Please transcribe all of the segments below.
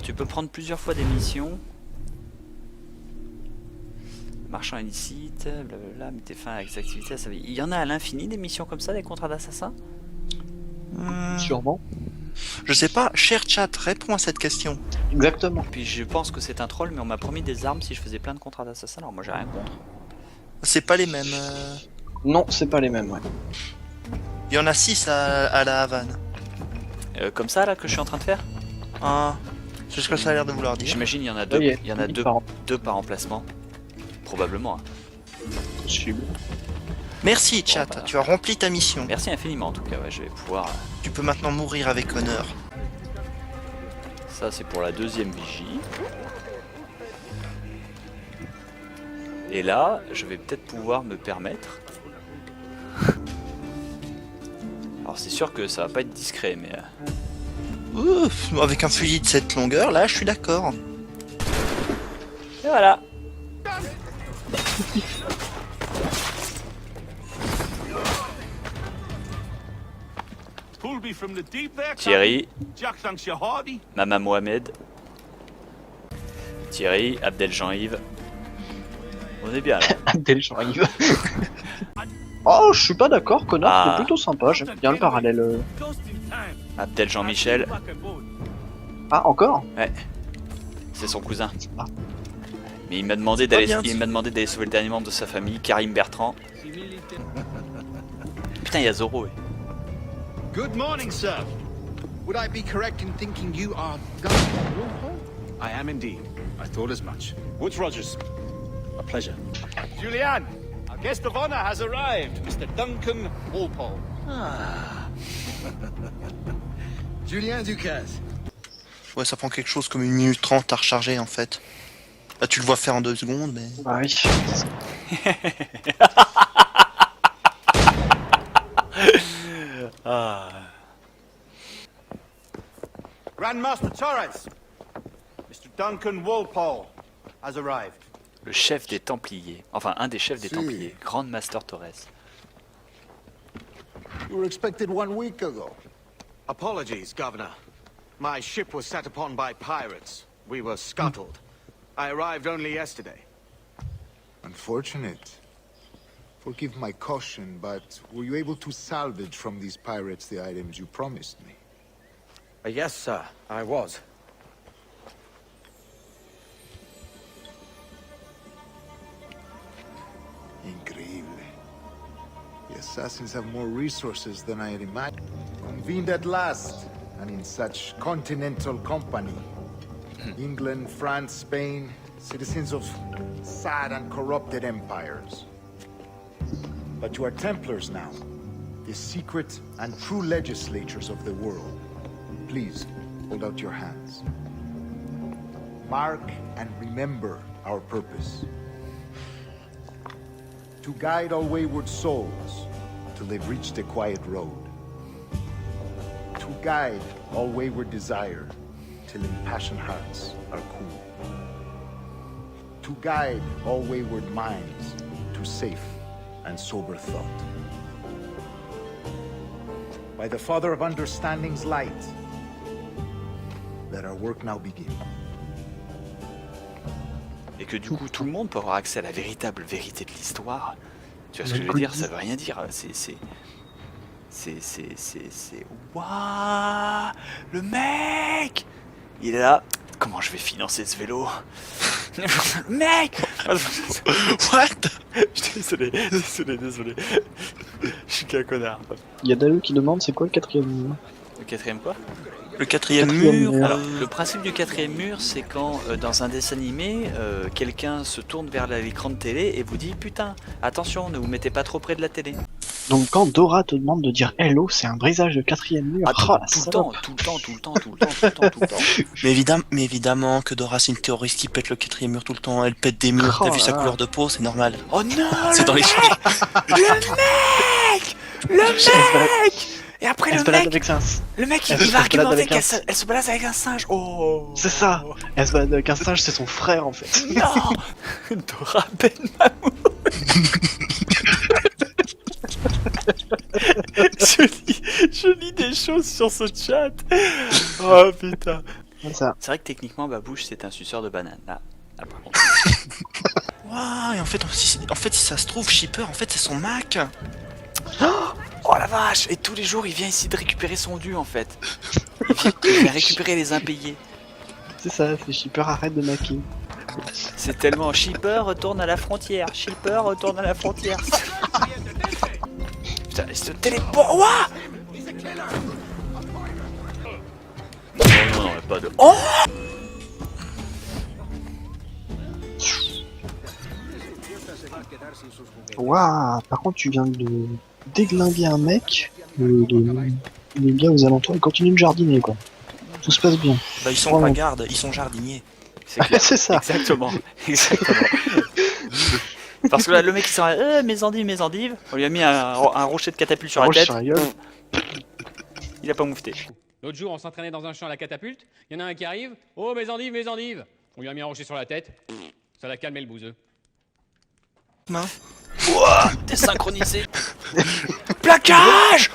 tu peux prendre plusieurs fois des missions. Marchand illicite, blablabla, mettez fin à les activités à sa vie. Il y en a à l'infini des missions comme ça, des contrats d'assassin? Sûrement. Je sais pas, cher chat, réponds à cette question. Exactement. Puis je pense que c'est un troll, mais on m'a promis des armes si je faisais plein de contrats d'assassin, alors moi j'ai rien contre. C'est pas les mêmes. Non, c'est pas les mêmes, ouais. Il y en a 6 à la Havane. Comme ça là que je suis en train de faire? Ah, c'est ce que ça a l'air de vouloir dire. J'imagine il y en a deux, Oui, il y en a deux par emplacement. Probablement. Hein. Possible. Merci chat, tu as rempli ta mission. Merci infiniment en tout cas, ouais, je vais pouvoir... Tu peux maintenant mourir avec honneur. Ça c'est pour la deuxième vigie. Et là, je vais peut-être pouvoir me permettre... Alors c'est sûr que ça va pas être discret, mais... Ouf, avec un fusil de cette longueur, là, je suis d'accord. Et voilà. Thierry, Mama Mohamed, Thierry, Abdel Jean-Yves. On est bien là. Abdel Jean-Yves. Oh, je suis pas d'accord, connard, Ah. c'est plutôt sympa, j'aime bien le parallèle. Abdel Jean-Michel, Ah, encore? ouais, c'est son cousin. Ah. Mais il m'a demandé pas d'aller, bien, il m'a demandé d'aller sauver le dernier membre de sa famille, Karim Bertrand. Putain, il y a Zoro. Ouais. Good morning, sir. Would I be correct in thinking you are Governor Wolfhole? I am indeed. I thought as much. Woods Rogers. A pleasure. Julianne, our guest of honor has arrived, Mr. Duncan Walpole. Ah. Julien Ducasse. Ouais, ça prend quelque chose comme 1 minute 30 à recharger en fait. Là, tu le vois faire en 2 secondes, mais... Bah oui. Ah. Grandmaster Torres. Mr. Duncan Walpole has arrived. Le chef des Templiers, enfin un des chefs des Si. Templiers, Grand Master Torres. You were expected 1 week ago. Apologies, Governor. My ship was set upon by pirates. We were scuttled. I arrived only yesterday. Unfortunate. Forgive my caution, but were you able to salvage from these pirates the items you promised me? Yes, sir, I was. Increíble. The assassins have more resources than I had imagined. Convened at last, and in such continental company. England, France, Spain, citizens of sad and corrupted empires. But you are Templars now, the secret and true legislators of the world. Please, hold out your hands. Mark and remember our purpose. To guide all wayward souls till they've reached a quiet road. To guide all wayward desire till impassioned hearts are cool. To guide all wayward minds to safe and sober thought. By the Father of Understanding's light, let our work now begin. Et que du coup tout le monde peut avoir accès à la véritable vérité de l'histoire. Tu vois ce que je veux dire? Ça veut rien dire. C'est... Waouh! Le mec! Il est là. Comment je vais financer ce vélo? Mec! What? Je suis désolé. Je suis qu'un connard. Il y a Dalu qui demande c'est quoi le 4e mur? Le quatrième quoi? Le quatrième Quatrième mur... mur. Alors, le principe du quatrième mur, c'est quand dans un dessin animé, quelqu'un se tourne vers l'écran de télé et vous dit putain, attention, ne vous mettez pas trop près de la télé. Donc quand Dora te demande de dire hello, c'est un brisage de 4e mur. Ah, Oh, la tout le salope. temps, tout le temps. Mais évidemment que Dora c'est une terroriste qui pète le quatrième mur tout le temps, elle pète des murs, Oh t'as vu sa là. couleur de peau, c'est normal. Oh non, C'est dans les films. le mec. Et après Elle le se balade mec, avec un... il va elle se balade argumenter avec qu'elle un- elle se balade avec un singe. Oh. C'est ça. Elle se balade avec un singe, c'est son frère en fait. Non. Dora Ben Mamoun. je lis des choses sur ce chat. Oh putain. Ça. C'est vrai que techniquement, Babouche, c'est un suceur de banane. Là, par contre. Waouh, et en fait, si ça se trouve, Shipper, en fait, c'est son Mac. Oh la vache! Et tous les jours, il vient ici de récupérer son dû, en fait. Il vient récupérer les impayés. C'est ça, c'est Shipper, arrête de maquiller. C'est tellement Shipper retourne à la frontière. Shipper retourne à la frontière. Putain, il se téléporte. Ouah! Non, pas de. Oh! Waouh, par contre, tu viens de déglinguer un mec, il est bien aux alentours, il continue de jardiner, quoi. Tout se passe bien. Bah, ils sont Vraiment. pas gardes, ils sont jardiniers. C'est clair. C'est ça. Exactement. Parce que là, le mec il s'en mes endives. On lui a mis un rocher de catapulte sur la Roche tête. sur la gueule. Il a pas moufté. L'autre jour, on s'entraînait dans un champ à la catapulte. Il y en a un qui arrive. Oh, mes endives, mes endives. On lui a mis un rocher sur la tête. Ça l'a calmé le bouseux. Ouah, désynchronisé. Plaquage.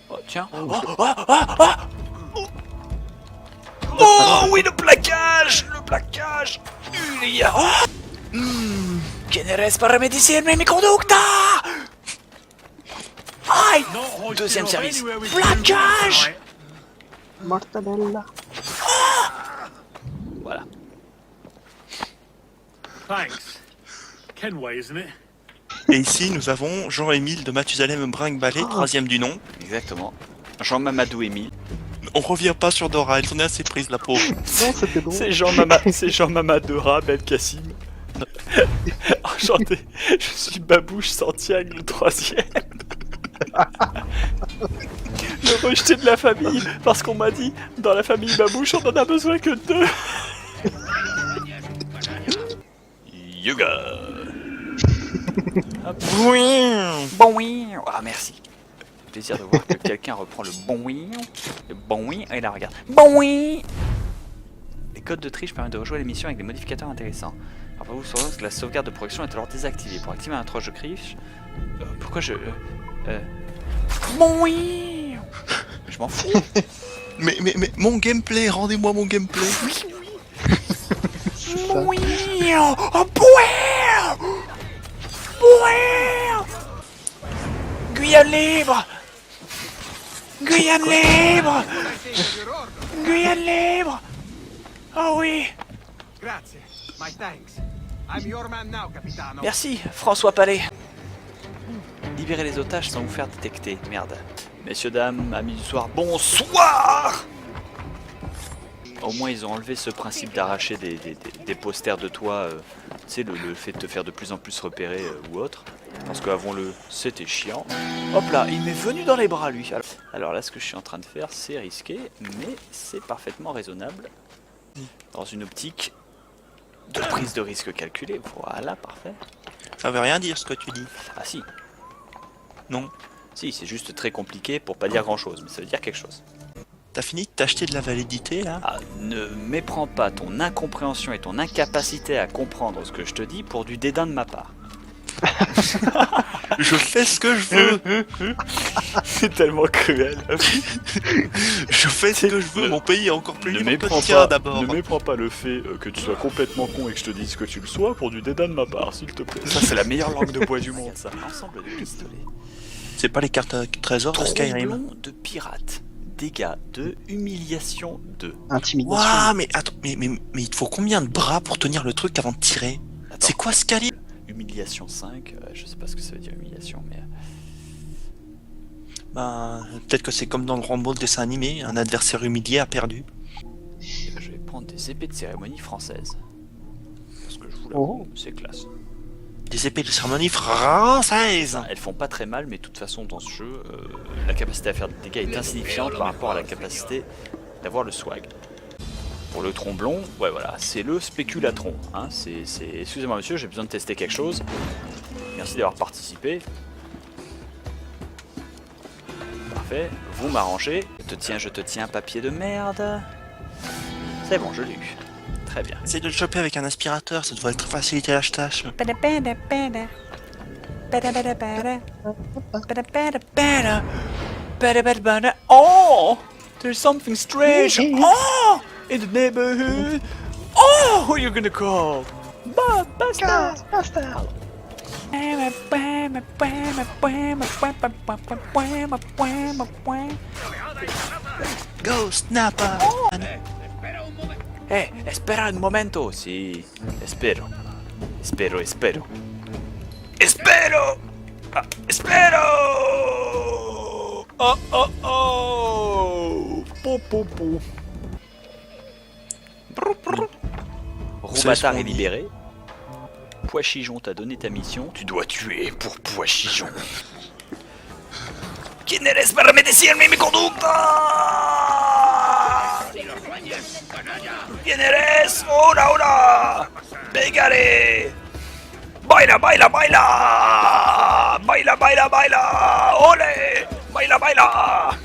Oh, tiens. Oh oui, le plaquage. Il y a... Oh. Que ne reste pas remedicier mi conducta. Aïe. Deuxième service. Plaquage. Mortadella. Voilà. Thanks. Kenway, isn't it? Et ici, nous avons Jean-Émile de Mathusalem Brinque-Ballet, troisième du nom. Exactement. Jean Mamadou Émile. On revient pas sur Dora, elle s'en est assez prise, la pauvre. Non, c'était drôle. C'est Jean Mamadora Belkacim. Enchanté, je suis Babouche Santiago, le troisième. Le rejeté de la famille, parce qu'on m'a dit, dans la famille Babouche, on en a besoin que 2. Yoga. Oui. Bon oui. Ah merci. Plaisir de voir que quelqu'un reprend le bon oui, et là regarde. Bon oui. Les codes de triche permettent de rejouer l'émission avec des modificateurs intéressants. Rappelez-vous sur que la sauvegarde de progression est alors désactivée. Pour activer un troche de triche, pourquoi je... Bon oui. Je m'en fous. Mais mon gameplay, rendez-moi mon gameplay. C'est ça. Oui. Oh bouer. Guyane libre. Oh oui. Grazie. My thanks. I'm your man now, capitano. Merci, François Palais. Libérez les otages sans vous faire détecter. Merde. Messieurs, dames, amis du soir, bonsoir. Au moins, ils ont enlevé ce principe d'arracher des posters de toi. Tu sais, le fait de te faire de plus en plus repérer ou autre. Parce qu'avons-le, c'était chiant. Hop là, il m'est venu dans les bras, lui. Alors là, ce que je suis en train de faire, c'est risqué, mais c'est parfaitement raisonnable. Dans une optique de prise de risque calculée. Voilà, parfait. Ça veut rien dire ce que tu dis. Ah si. Non. Si, c'est juste très compliqué pour pas dire grand-chose, mais ça veut dire quelque chose. T'as fini de t'acheter de la validité, là? Ah, ne méprends pas ton incompréhension et ton incapacité à comprendre ce que je te dis pour du dédain de ma part. Je fais ce que je veux. C'est tellement cruel. Je fais ce que je veux. Mon pays est encore plus Ne libre que le méprends tien, pas, d'abord. ne méprends pas le fait que tu sois complètement con et que je te dise que tu le sois pour du dédain de ma part, s'il te plaît. Ça, c'est la meilleure langue de bois du monde, ça. Ensemble de pistolets. C'est pas les cartes trésors de Skyrim. Troublon de pirate. Dégâts de humiliation 2. Intimidation. Waouh, mais attends, mais il te faut combien de bras pour tenir le truc avant de tirer? Attends. C'est quoi ce calibre? Humiliation 5, je sais pas ce que ça veut dire humiliation, mais... Ben, peut-être que c'est comme dans le Rambo, le dessin animé, un adversaire humilié a perdu. Eh ben, je vais prendre des épées de cérémonie françaises. Parce que je vous Oh. l'avoue, c'est classe. Des épées de cérémonie françaises. Elles font pas très mal, mais de toute façon, dans ce jeu, la capacité à faire des dégâts est insignifiante par rapport à la capacité d'avoir le swag. Pour le tromblon, ouais voilà, c'est le spéculatron. Hein, Excusez-moi monsieur, j'ai besoin de tester quelque chose. Merci d'avoir participé. Parfait, vous m'arrangez. Je te tiens, papier de merde. C'est bon, je l'ai eu. Très bien. Essaye de le choper avec un aspirateur, ça devrait être faciliter la tâche. Oh! There's something strange. Oh, in the neighborhood. Oh, who are you gonna call? Bastard. Bastard. Go, Snapper! Espera un momento. Sí, espero. Espero. Ah, espero. Oh. Pou. Roubatard est libéré. Pois-Chichon t'a donné ta mission. Tu dois tuer pour Pois-Chichon. ¿Quién eres para me decirme mi conducta? ¿Quién eres? ¡Hola! ¡Pegaré! ¡Baila! ¡Ole! ¡Baila!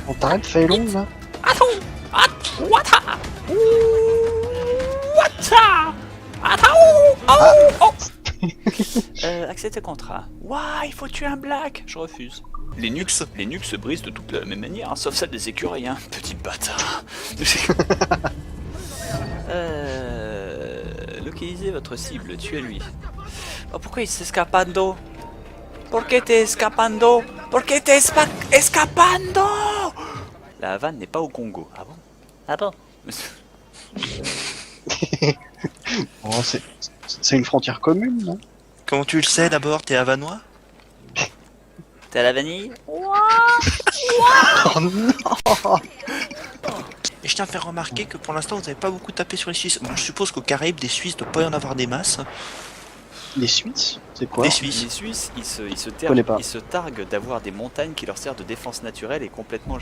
On t'arrête, fait long là. Accepte contrat. Ouah, il faut tuer un black. Je refuse. Les nukes se brisent de toute la même manière, hein, sauf celle des écureuils, hein. Petit bâtard. Localisez votre cible, tuez-lui. Oh, pourquoi il s'escapando? Pourquoi t'es escapando? Escapando? La Havane n'est pas au Congo. Ah bon? Oh, c'est une frontière commune, non? Comment tu le sais d'abord, t'es havanois? T'es à la vanille? Oh non. Et je tiens à faire remarquer que pour l'instant vous n'avez pas beaucoup tapé sur les Suisses. Bon, je suppose qu'aux Caraïbes, des Suisses ne doit pas y en avoir des masses. Les Suisses? C'est quoi? Les Suisses. Les Suisses, ils se targuent d'avoir des montagnes qui leur servent de défense naturelle et complètement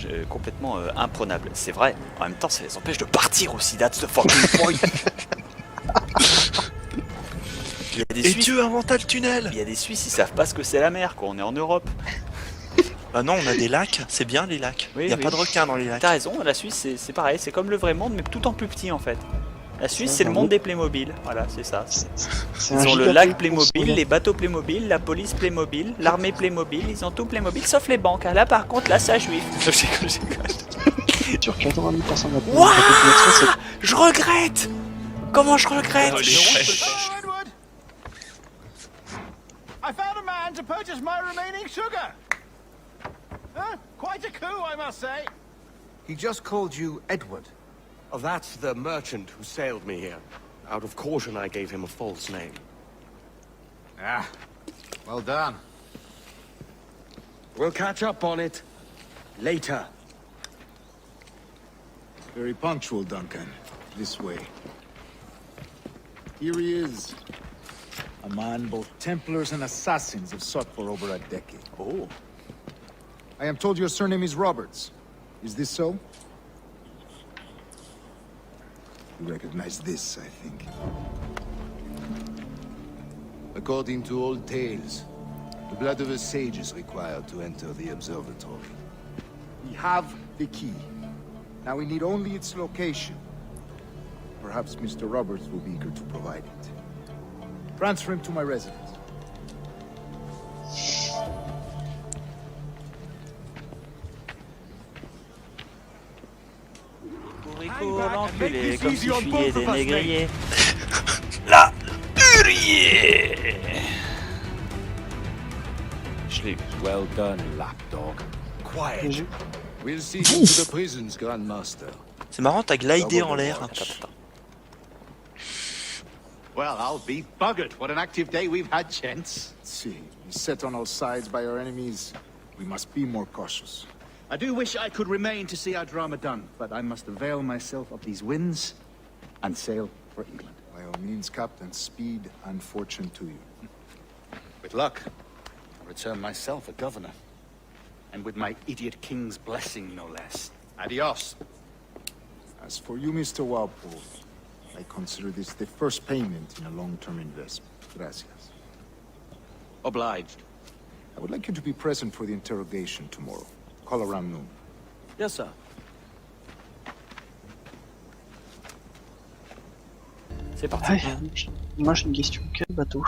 imprenables. C'est vrai, en même temps ça les empêche de partir aussi, that's the fucking point. Il y a des Et Suisses, Dieu inventa le tunnel! il y a des Suisses, ils savent pas ce que c'est la mer, quoi, on est en Europe. Bah non, on a des lacs, c'est bien les lacs. Oui, Il n'y a oui. pas de requins dans les lacs. T'as raison, la Suisse c'est pareil, c'est comme le vrai monde mais tout en plus petit en fait. La Suisse c'est le monde des Playmobil, voilà c'est ça. C'est Ils un ont le giga lac truc Playmobil, pour les bateaux Playmobil, la police Playmobil, l'armée Playmobil, ils ont tout Playmobil sauf les banques. Là par contre là ça juif. sur 80 000% de la Wouah, population, je regrette. Comment je regrette? Edward! I found a man to purchase my remaining sugar. Huh? Quite a coup, I must say. He just called you Edward. Oh, that's the merchant who sailed me here. Out of caution, I gave him a false name. Ah, well done. We'll catch up on it later. Very punctual, Duncan. This way. Here he is. A man both Templars and Assassins have sought for over a decade. Oh. I am told your surname is Roberts. Is this so? You recognize this, I think. According to old tales, the blood of a sage is required to enter the observatory. We have the key. Now we need only its location. Perhaps Mr. Roberts will be eager to provide it. Transfer him to my residence. L'enculé, comme si je fuyais des négriers. La hurrier. Je l'ai eu. Well done, lapdog. Quiet. We'll see you to the prisons, Grandmaster. C'est marrant, t'as glidé en l'air. Attends. Well, I'll be buggered. What an active day we've had, gents. See, set on all sides by our enemies. We must be more cautious. I do wish I could remain to see our drama done, but I must avail myself of these winds and sail for England. By all means, Captain, speed and fortune to you. With luck, I'll return myself a governor. And with my idiot king's blessing, no less. Adios. As for you, Mr. Walpole, I consider this the first payment in a long-term investment. Gracias. Obliged. I would like you to be present for the interrogation tomorrow. Call around noon. Yes, sir. C'est parti. Ouais, moi j'ai une question. Quel bateau?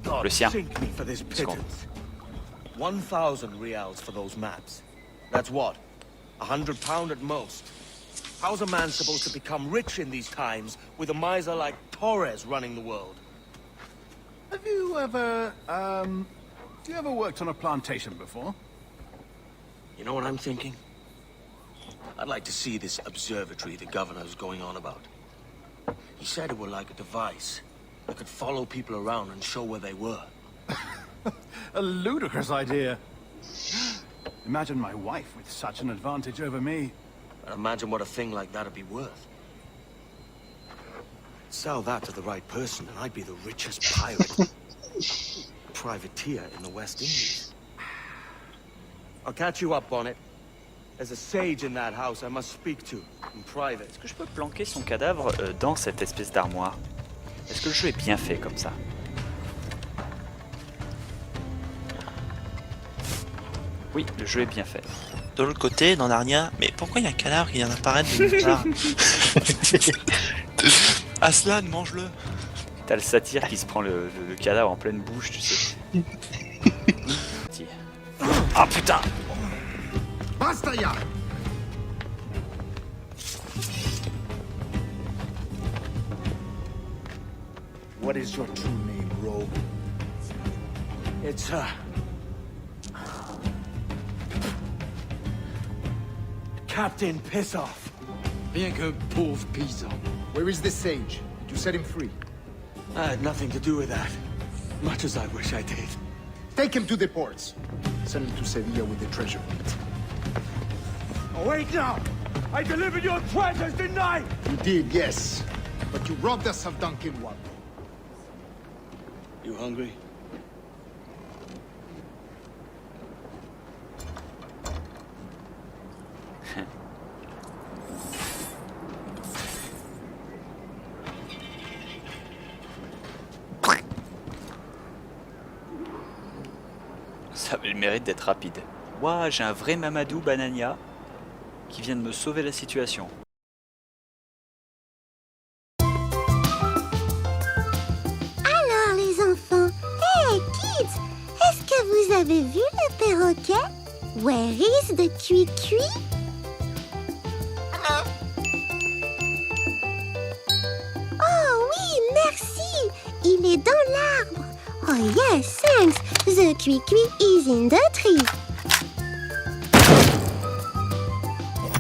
God, Le sien. sink me for this Let's go. pittance. 1,000 reals for those maps. That's what? £100 at most. How's a man supposed to become rich in these times with a miser like Torres running the world? Have you ever, you ever worked on a plantation before? You know what I'm thinking? I'd like to see this observatory the governor's going on about. He said it were like a device that could follow people around and show where they were. A ludicrous idea. Imagine my wife with such an advantage over me. But imagine what a thing like that'd be worth. Sell that to the right person and I'd be the richest pirate. Privateer in the West Indies. I'll catch you up on it. There's a sage in that house I must speak to, in private. Est-ce que je peux planquer son cadavre dans cette espèce d'armoire? Est-ce que le jeu est bien fait comme ça? Oui, le jeu est bien fait. De l'autre côté, dans Narnia, mais pourquoi il y a un cadavre qui vient d'apparaître de nulle part? Aslan, mange-le! T'as le satyre qui se prend le cadavre en pleine bouche, tu sais. Ah putain! Basta ya! What is your true name, rogue? It's, Captain Pissoff. Bien que pauvre paysan. Where is the sage? Did you set him free? I had nothing to do with that. Much as I wish I did. Take him to the ports. Send him to Sevilla with the treasure. Awake now! I delivered your treasures, didn't I? You did, yes. But you robbed us of Duncan One. You hungry? Ça avait le mérite d'être rapide. Ouah, j'ai un vrai Mamadou Banania qui vient de me sauver la situation. Alors les enfants, hey kids, est-ce que vous avez vu le perroquet? Where is the Cui-Cui? Oh oui, merci, il est dans l'arbre. Oh yes, thanks, the Cui-Cui is in the tree.